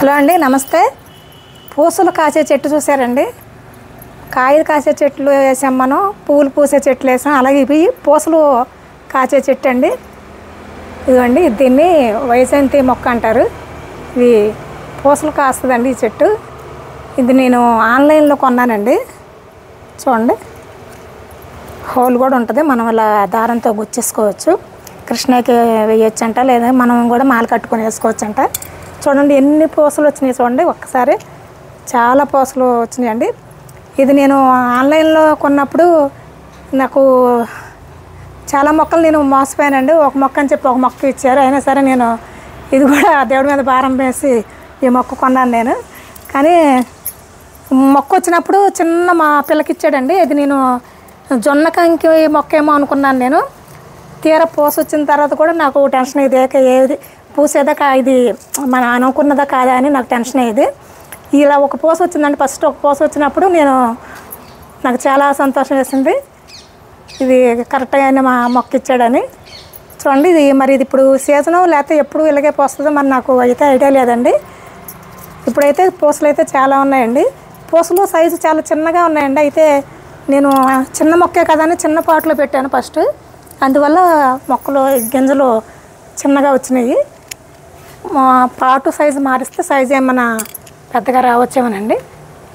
Hello అండి, నమస్తే. పూసలు కాసే చెట్టు చూసారండి. కాయలు కాసే చెట్లు వేసాం, మనం పూలు పూసే చెట్లు వేసాం. అలాగే ఇవి పూసలు కాసే చెట్టు అండి. ఇదిగోండి, దీన్ని వైజయంతి మొక్క అంటారు. ఇది పూసలు కాస్తుందండి ఈ చెట్టు. ఇది నేను ఆన్లైన్లో కొన్నానండి. చూడండి, హోల్ కూడా ఉంటుంది. మనం ఇలా దారంతో గుచ్చేసుకోవచ్చు. కృష్ణకి వేయొచ్చంట, లేదా మనం కూడా మాల కట్టుకొని వేసుకోవచ్చంట. చూడండి ఎన్ని పూసలు వచ్చినాయి చూడండి. ఒక్కసారి చాలా పూసలు వచ్చినాయండి. ఇది నేను ఆన్లైన్లో కొన్నప్పుడు నాకు చాలా మొక్కలు నేను మోసపోయానండి. ఒక మొక్క అని చెప్పి ఒక మొక్క ఇచ్చారు. అయినా సరే నేను ఇది కూడా దేవుడి మీద భారం వేసి ఈ మొక్క కొన్నాను నేను. కానీ మొక్క వచ్చినప్పుడు చిన్న మా పిల్లకి ఇచ్చాడండి. ఇది నేను జొన్న కంకి మొక్క ఏమో అనుకున్నాను నేను. తీరా పూస వచ్చిన తర్వాత కూడా నాకు టెన్షన్ అయ్యేది, ఏది పూసేదా ఇది మనం అనుకున్నదా కాదా అని నాకు టెన్షన్ అయ్యేది. ఇలా ఒక పూస వచ్చిందండి. ఫస్ట్ ఒక పూస వచ్చినప్పుడు నాకు చాలా సంతోషం వేసింది. ఇది కరెక్ట్గా మా మొక్క ఇచ్చాడని. చూడండి, ఇది ఇప్పుడు సీజను లేకపోతే ఎప్పుడు ఇలాగే పోస్తుందో మరి నాకు అయితే ఐడియా లేదండి. ఇప్పుడైతే పూసలు అయితే చాలా ఉన్నాయండి. పూసలు సైజు చాలా చిన్నగా ఉన్నాయండి. అయితే నేను చిన్న మొక్కే కదా అని చిన్న పాట్లో పెట్టాను ఫస్ట్. అందువల్ల మొక్కలు గింజలు చిన్నగా వచ్చినాయి. పాటు సైజు మారిస్తే సైజు ఏమన్నా పెద్దగా రావచ్చేమోనండి.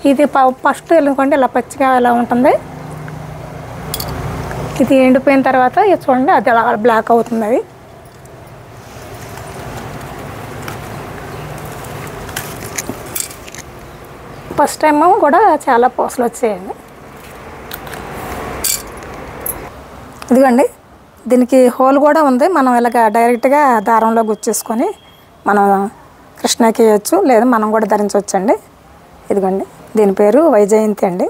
ఇది ఫస్ట్ వెళ్ళనుకోండి ఇలా పచ్చిగా ఇలా ఉంటుంది. ఇది ఎండిపోయిన తర్వాత చూడండి అది అలా బ్లాక్ అవుతుంది. అది ఫస్ట్ టైం కూడా చాలా పూసలు వచ్చాయండి. ఇదిగోండి, దీనికి హోల్ కూడా ఉంది. మనం ఇలాగ డైరెక్ట్గా దారంలో గుచ్చేసుకొని మనం కృష్ణకి వేయచ్చు, లేదా మనం కూడా ధరించవచ్చండి. ఇదిగోండి, దీని పేరు వైజయంతి అండి.